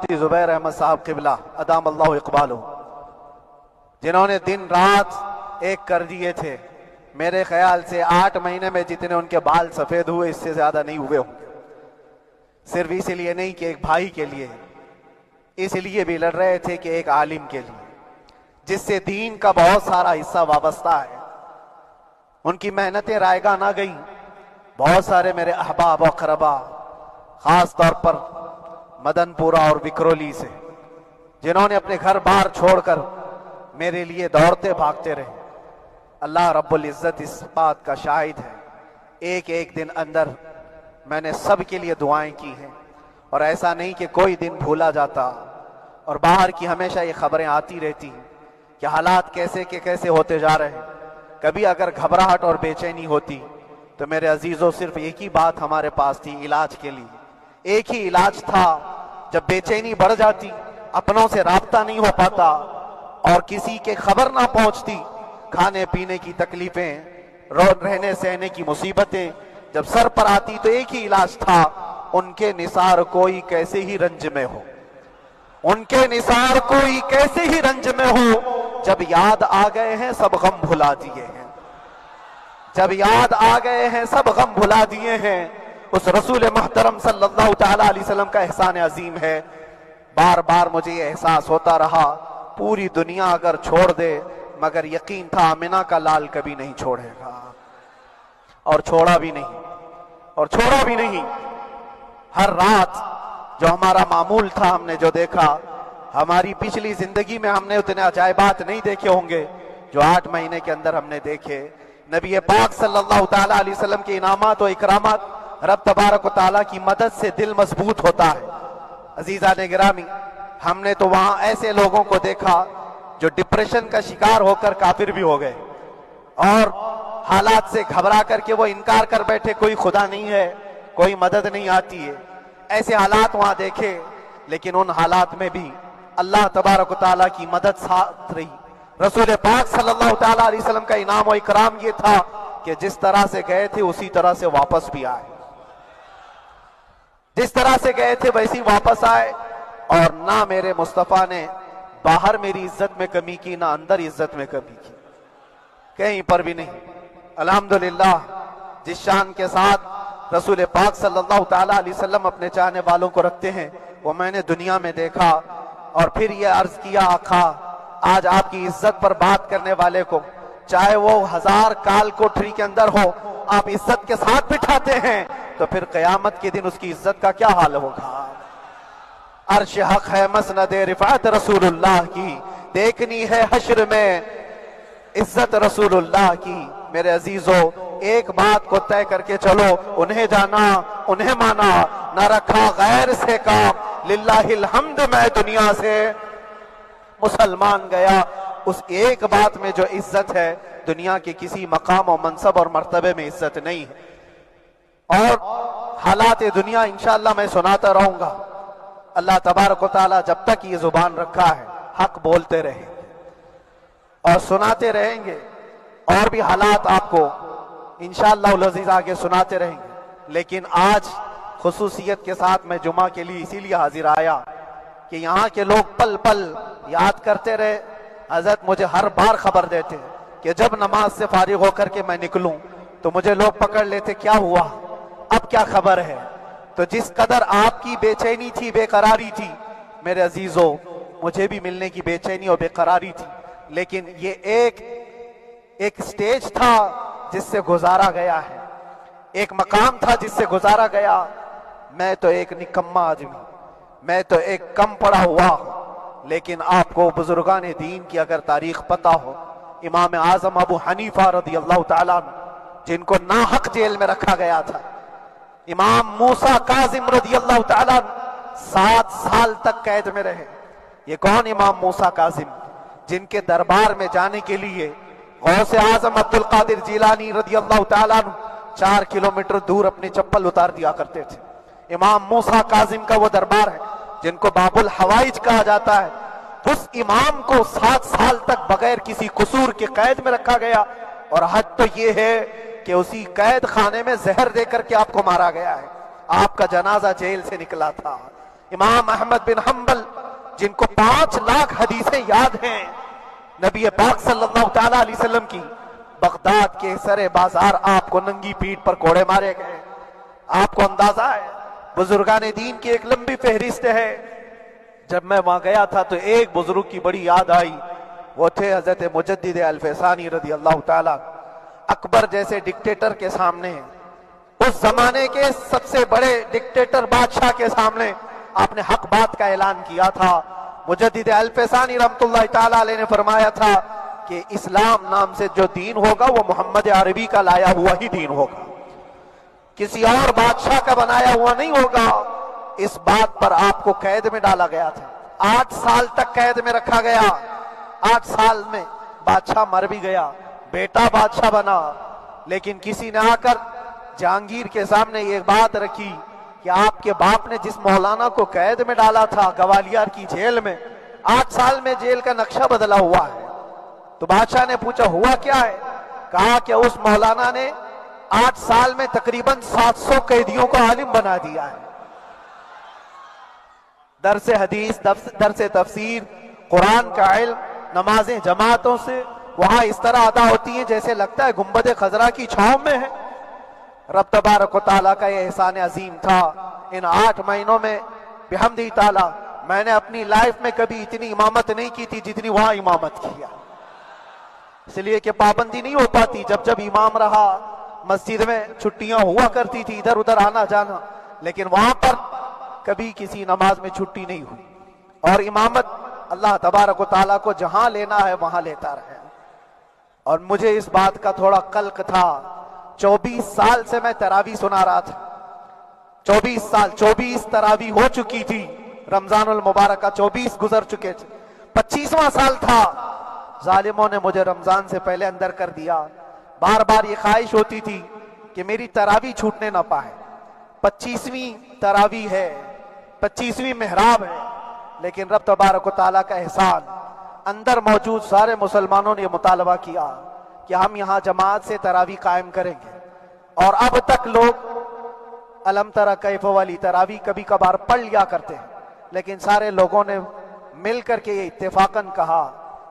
مفتی زبیر احمد صاحب قبلہ ادام اللہ اقبالہ، جنہوں نے دن رات ایک کر دیے تھے. میرے خیال سے 8 مہینے میں جتنے ان کے بال سفید ہوئے اس سے زیادہ نہیں ہوئے ہوں گے. صرف اس لیے نہیں کہ ایک بھائی کے لیے، اس لیے بھی لڑ رہے تھے کہ ایک عالم کے لیے جس سے دین کا بہت سارا حصہ وابستہ ہے. ان کی محنتیں رائے گاہ نہ گئیں. بہت سارے میرے احباب و اقربا، خاص طور پر مدن پورہ اور وکرولی سے، جنہوں نے اپنے گھر بار چھوڑ کر میرے لیے دوڑتے بھاگتے رہے. اللہ رب العزت اس بات کا شاہد ہے، ایک ایک دن اندر میں نے سب کے لیے دعائیں کی ہیں، اور ایسا نہیں کہ کوئی دن بھولا جاتا. اور باہر کی ہمیشہ یہ خبریں آتی رہتی ہیں کہ حالات کیسے کے کیسے ہوتے جا رہے ہیں. کبھی اگر گھبراہٹ اور بے چینی ہوتی تو میرے عزیزوں صرف ایک ہی بات ہمارے پاس تھی علاج کے لیے. ایک ہی علاج تھا. جب بے چینی بڑھ جاتی، اپنوں سے رابطہ نہیں ہو پاتا اور کسی کے خبر نہ پہنچتی، کھانے پینے کی تکلیفیں، رہنے سہنے کی مصیبتیں جب سر پر آتی، تو ایک ہی علاج تھا، ان کے نثار کوئی کیسے ہی رنج میں ہو، ان کے نثار کوئی کیسے ہی رنج میں ہو. جب یاد آ گئے ہیں سب غم بھلا دیے ہیں، جب یاد آ گئے ہیں سب غم بھلا دیے ہیں. اس رسول محترم صلی اللہ تعالی علیہ وسلم کا احسان عظیم ہے. بار بار مجھے یہ احساس ہوتا رہا، پوری دنیا اگر چھوڑ دے مگر یقین تھا آمنہ کا لال کبھی نہیں چھوڑے گا. اور چھوڑا بھی نہیں، اور چھوڑا بھی نہیں. ہر رات جو ہمارا معمول تھا، ہم نے جو دیکھا، ہماری پچھلی زندگی میں ہم نے اتنے عجائبات نہیں دیکھے ہوں گے جو 8 مہینے کے اندر ہم نے دیکھے. نبی پاک صلی اللہ تعالی علیہ وسلم کے انعامات و اکرامات، رب تبارک و تعالیٰ کی مدد سے دل مضبوط ہوتا ہے. عزیزان گرامی، ہم نے تو وہاں ایسے لوگوں کو دیکھا جو ڈپریشن کا شکار ہو کر کافر بھی ہو گئے، اور حالات سے گھبرا کر کے وہ انکار کر بیٹھے، کوئی خدا نہیں ہے، کوئی مدد نہیں آتی ہے. ایسے حالات وہاں دیکھے، لیکن ان حالات میں بھی اللہ تبارک و تعالیٰ کی مدد ساتھ رہی. رسول پاک صلی اللہ تعالیٰ علیہ وسلم کا انعام و اکرام یہ تھا کہ جس طرح سے گئے تھے اسی طرح سے واپس بھی آئے. جس طرح سے گئے تھے ویسی واپس آئے. اور نہ میرے مصطفیٰ نے باہر میری عزت میں کمی کی، نہ اندر عزت میں کمی کی، کہیں پر بھی نہیں. الحمدللہ جس شان کے ساتھ رسول پاک صلی اللہ تعالیٰ علیہ وسلم اپنے چاہنے والوں کو رکھتے ہیں، وہ میں نے دنیا میں دیکھا. اور پھر یہ عرض کیا، آقا آج آپ کی عزت پر بات کرنے والے کو چاہے وہ 1000 کال کوٹری کے اندر ہو، آپ عزت کے ساتھ بٹھاتے ہیں، تو پھر قیامت کے دن اس کی عزت کا کیا حال ہوگا. عرش حق ہے مسند رفعت رسول اللہ کی، دیکھنی ہے حشر میں عزت رسول اللہ کی. میرے عزیزو، ایک بات کو طے کر کے چلو، انہیں جانا انہیں مانا، نہ رکھا غیر سے کام، للہ الحمد میں دنیا سے مسلمان گیا. اس ایک بات میں جو عزت ہے، دنیا کے کسی مقام و منصب اور مرتبے میں عزت نہیں ہے. اور حالات دنیا انشاءاللہ میں سناتا رہوں گا. اللہ تبارک و تعالیٰ جب تک یہ زبان رکھا ہے حق بولتے رہیں اور سناتے رہیں گے، اور بھی حالات آپ کو انشاءاللہ العزیز آگے سناتے رہیں گے. لیکن آج خصوصیت کے ساتھ میں جمعہ کے لیے اسی لیے حاضر آیا کہ یہاں کے لوگ پل پل یاد کرتے رہے. حضرت مجھے ہر بار خبر دیتے کہ جب نماز سے فارغ ہو کر کے میں نکلوں تو مجھے لوگ پکڑ لیتے، کیا ہوا، اب کیا خبر ہے. تو جس قدر آپ کی بے چینی تھی، بے قراری تھی، میرے عزیزو مجھے بھی ملنے کی بے چینی اور بے قراری تھی. لیکن یہ ایک سٹیج تھا جس سے گزارا گیا ہے، ایک مقام تھا جس سے گزارا گیا. میں تو ایک نکما آدمی، میں تو ایک کم پڑا ہوا ہوں. لیکن آپ کو بزرگان دین کی اگر تاریخ پتہ ہو، امام اعظم ابو حنیفہ رضی اللہ تعالیٰ عنہ جن کو ناحق جیل میں رکھا گیا تھا، امام موسیٰ کاظم رضی اللہ تعالیٰ عنہ 7 سال تک قید میں رہے. یہ کون امام موسیٰ کاظم؟ جن کے دربار میں جانے کے لیے غوث اعظم عبد القادر جیلانی رضی اللہ تعالیٰ عنہ 4 کلومیٹر دور اپنی چپل اتار دیا کرتے تھے. امام موسیٰ کاظم کا وہ دربار ہے جن کو باب الحوائج کہا جاتا ہے. اس امام کو 7 سال تک بغیر کسی قصور کے قید میں رکھا گیا. اور حد تو یہ ہے کہ اسی قید خانے میں زہر دے کر کے آپ کو مارا گیا ہے. آپ کا جنازہ جیل سے نکلا تھا. امام احمد بن حنبل جن کو 5 لاکھ حدیثیں یاد ہیں نبی پاک صلی اللہ تعالی علیہ وسلم کی، بغداد کے سرے بازار آپ کو ننگی پیٹھ پر کوڑے مارے گئے۔ آپ کو اندازہ ہے بزرگان دین کی ایک لمبی فہرست ہے۔ جب میں وہاں گیا تھا تو ایک بزرگ کی بڑی یاد آئی، وہ تھے حضرت مجدد الفسانی رضی اللہ تعالیٰ۔ اکبر جیسے ڈکٹیٹر کے سامنے، اس زمانے کے سب سے بڑے ڈکٹیٹر بادشاہ کے سامنے آپ نے حق بات کا اعلان کیا تھا۔ مجدد الفسانی رحمۃ اللہ تعالیٰ علیہ نے فرمایا تھا کہ اسلام نام سے جو دین ہوگا وہ محمد عربی کا لایا ہوا ہی دین ہوگا، کسی اور بادشاہ کا بنایا ہوا نہیں ہوگا۔ اس بات پر آپ کو قید میں ڈالا گیا تھا، 8 سال تک قید میں رکھا گیا۔ 8 سال میں بادشاہ مر بھی گیا، بیٹا بادشاہ بنا، لیکن کسی نے آ کر جہانگیر کے سامنے یہ بات رکھی کہ آپ کے باپ نے جس مولانا کو قید میں ڈالا تھا گوالیار کی جیل میں، 8 سال میں جیل کا نقشہ بدلا ہوا ہے۔ تو بادشاہ نے پوچھا ہوا کیا ہے؟ کہا کہ اس مولانا نے 8 سال میں تقریباً 700 قیدیوں کو عالم بنا دیا ہے۔ درس حدیث، درس تفسیر، قرآن کا علم، نمازیں جماعتوں سے وہاں اس طرح ادا ہوتی ہیں جیسے لگتا ہے گنبد خضرا کی چھاؤں میں ہے۔ رب تبارک و تعالیٰ کا یہ احسان عظیم تھا۔ ان 8 مہینوں میں بحمدہ تعالیٰ میں نے اپنی لائف میں کبھی اتنی امامت نہیں کی تھی جتنی وہاں امامت کیا، اس لیے کہ پابندی نہیں ہو پاتی۔ جب جب امام رہا مسجد میں چھٹیاں ہوا کرتی تھی، ادھر ادھر آنا جانا، لیکن وہاں پر کبھی کسی نماز میں چھٹی نہیں ہوئی۔ اور امامت اللہ تبارک و تعالیٰ کو جہاں لینا ہے وہاں لیتا رہے۔ اور مجھے اس بات کا تھوڑا قلق تھا، 24 سال سے میں تراویح سنا رہا تھا، 24 سال، 24 تراویح ہو چکی تھی، رمضان المبارکہ 24 گزر چکے تھے، 25واں سال تھا، ظالموں نے مجھے رمضان سے پہلے اندر کر دیا۔ بار بار یہ خواہش ہوتی تھی کہ میری تراویح چھوٹنے نہ پائے، 25ویں تراویح ہے، 25ویں محراب ہے، لیکن رب تبارک و تعالیٰ کا احسان، اندر موجود سارے مسلمانوں نے یہ مطالبہ کیا کہ ہم یہاں جماعت سے تراویح قائم کریں گے۔ اور اب تک لوگ الم تری کیف والی تراویح کبھی کبھار پڑھ لیا کرتے ہیں، لیکن سارے لوگوں نے مل کر کے یہ اتفاقاً کہا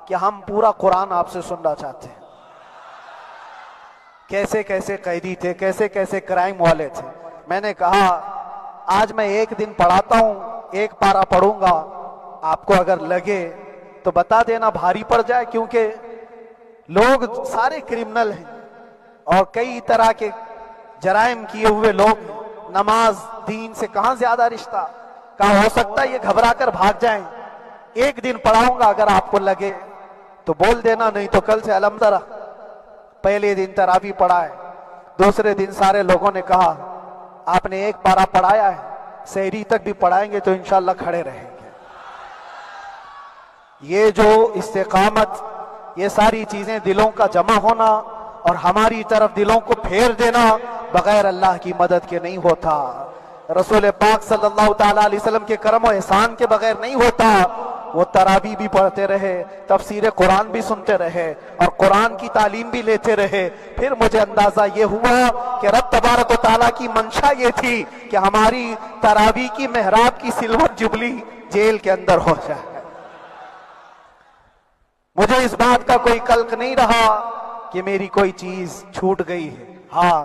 کہ ہم پورا قرآن آپ سے سننا چاہتے ہیں۔ کیسے کیسے قیدی تھے، کیسے کیسے کرائم والے تھے۔ میں نے کہا آج میں ایک دن پڑھاتا ہوں، ایک پارہ پڑھوں گا، آپ کو اگر لگے تو بتا دینا، بھاری پڑ جائے، کیونکہ لوگ سارے کرمنل ہیں اور کئی طرح کے جرائم کیے ہوئے لوگ ہیں۔ نماز دین سے کہاں زیادہ رشتہ، کہاں ہو سکتا ہے یہ گھبرا کر بھاگ جائیں۔ ایک دن پڑھاؤں گا، اگر آپ کو لگے تو بول دینا، نہیں تو کل سے الحمدللہ۔ پہلے دن تراویح پڑھا ہے، دوسرے دن سارے لوگوں نے کہا آپ نے ایک پارہ پڑھایا ہے، سحری تک بھی پڑھائیں گے تو انشاءاللہ کھڑے رہیں گے۔ یہ جو استقامت، یہ ساری چیزیں دلوں کا جمع ہونا اور ہماری طرف دلوں کو پھیر دینا بغیر اللہ کی مدد کے نہیں ہوتا، رسول پاک صلی اللہ تعالیٰ علیہ وسلم کے کرم و احسان کے بغیر نہیں ہوتا۔ وہ تراویح بھی پڑھتے رہے، تفسیر قرآن بھی سنتے رہے اور قرآن کی تعلیم بھی لیتے رہے۔ پھر مجھے اندازہ یہ ہوا کہ رب تبارک و تعالیٰ کی منشا یہ تھی کہ ہماری تراویح کی محراب کی سلور جبلی جیل کے اندر ہو جائے۔ مجھے اس بات کا کوئی قلق نہیں رہا کہ میری کوئی چیز چھوٹ گئی ہے۔ ہاں،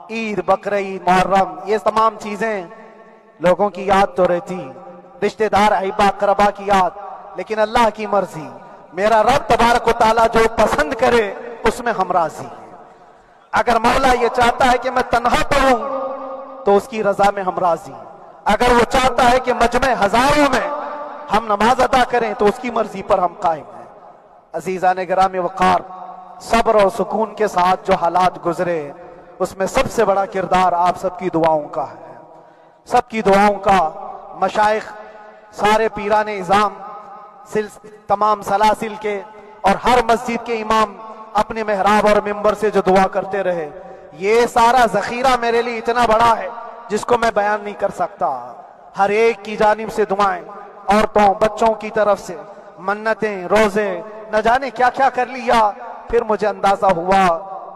عید، بقرعید، محرم، یہ تمام چیزیں لوگوں کی یاد تو رہتی، رشتہ دار، احبا، اقربا کی یاد، لیکن اللہ کی مرضی، میرا رب تبارک و تعالیٰ جو پسند کرے اس میں ہم راضی ہیں۔ اگر مولا یہ چاہتا ہے کہ میں تنہا پڑھوں تو اس کی رضا میں ہم راضی ہیں، اگر وہ چاہتا ہے کہ مجمع ہزاروں میں ہم نماز ادا کریں تو اس کی مرضی پر ہم قائم ہیں۔ عزیزان گرامی وقار، صبر اور سکون کے ساتھ جو حالات گزرے اس میں سب سے بڑا کردار آپ سب کی دعاؤں کا ہے، سب کی دعاؤں کا۔ مشائخ، سارے پیران اعظام، تمام سلاسل کے اور ہر مسجد کے امام اپنے محراب اور منبر سے جو دعا کرتے رہے، یہ سارا ذخیرہ میرے لیے اتنا بڑا ہے جس کو میں بیان نہیں کر سکتا۔ ہر ایک کی جانب سے دعائیں، عورتوں، بچوں کی طرف سے منتیں، روزے، نہ جانے کیا کیا کر لیا۔ پھر مجھے اندازہ ہوا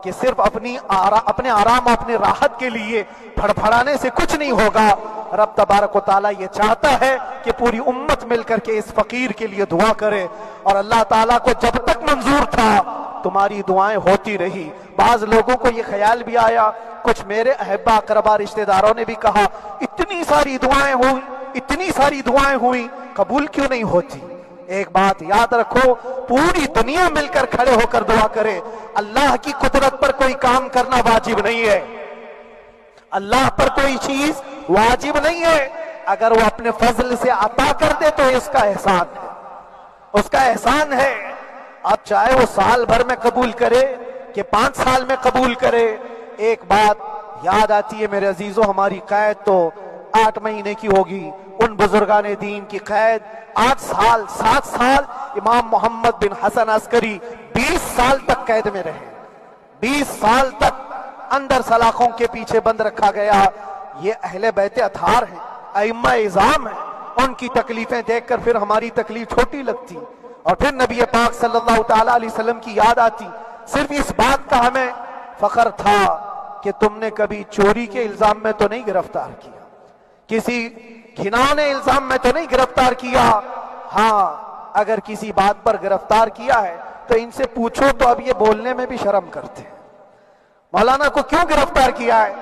کہ کہ صرف اپنے آرام اپنے راحت کے لیے پھڑپھڑانے سے کچھ نہیں ہوگا. رب تبارک و تعالیٰ یہ چاہتا ہے کہ پوری امت مل کر کے اس فقیر کے لیے دعا کرے, اور اللہ تعالیٰ کو جب تک منظور تھا تمہاری دعائیں ہوتی رہی. بعض لوگوں کو یہ خیال بھی آیا, کچھ میرے احبا اقربا رشتہ داروں نے بھی کہا اتنی ساری دعائیں ہوئیں قبول کیوں نہیں ہوتی؟ ایک بات یاد رکھو, پوری دنیا مل کر کھڑے ہو کر دعا کرے. اللہ کی قدرت پر کوئی کام کرنا واجب نہیں ہے, اللہ پر کوئی چیز واجب نہیں ہے. اگر وہ اپنے فضل سے عطا کر دے تو اس کا احسان ہے, اس کا احسان ہے. اب چاہے وہ سال بھر میں قبول کرے کہ 5 سال میں قبول کرے. ایک بات یاد آتی ہے میرے عزیزو, ہماری قید تو 8 مہینے کی ہوگی, ان بزرگان دین کی قید 8 سال 7 سال. امام محمد بن حسن عسکری 20 سال تک قید میں رہے, 20 سال تک اندر سلاخوں کے پیچھے بند رکھا گیا. یہ اہل بیت اطہار ہیں, ائمہ اعظام ہیں, ان کی تکلیفیں دیکھ کر پھر ہماری تکلیف چھوٹی لگتی, اور پھر نبی پاک صلی اللہ تعالی علیہ وسلم کی یاد آتی. صرف اس بات کا ہمیں فخر تھا کہ تم نے کبھی چوری کے الزام میں تو نہیں گرفتار کیا, کسی گھناؤنے الزام میں تو نہیں گرفتار کیا. ہاں اگر کسی بات پر گرفتار کیا ہے تو ان سے پوچھو تو اب یہ بولنے میں بھی شرم کرتے ہیں. مولانا کو کیوں گرفتار کیا ہے,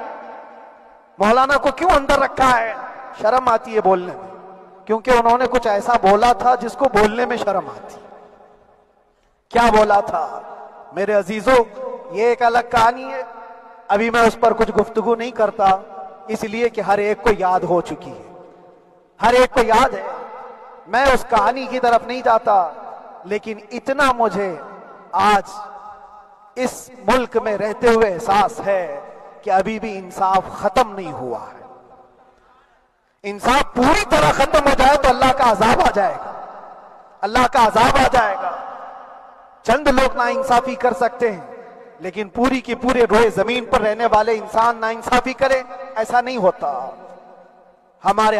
مولانا کو کیوں اندر رکھا ہے؟ شرم آتی ہے بولنے میں, کیونکہ انہوں نے کچھ ایسا بولا تھا جس کو بولنے میں شرم آتی. کیا بولا تھا میرے عزیزو؟ یہ ایک الگ کہانی ہے, ابھی میں اس پر کچھ گفتگو نہیں کرتا, اس لیے کہ ہر ایک کو یاد ہو چکی ہے, ہر ایک کو یاد ہے. میں اس کہانی کی طرف نہیں جاتا, لیکن اتنا مجھے آج اس ملک میں رہتے ہوئے احساس ہے کہ ابھی بھی انصاف ختم نہیں ہوا ہے. انصاف پوری طرح ختم ہو جائے تو اللہ کا عذاب آ جائے گا, اللہ کا عذاب آ جائے گا. چند لوگ ناانصافی کر سکتے ہیں, لیکن پوری کی پورے روئے زمین پر رہنے والے انسان ناانصافی کرے, ایسا نہیں ہوتا. ہمارے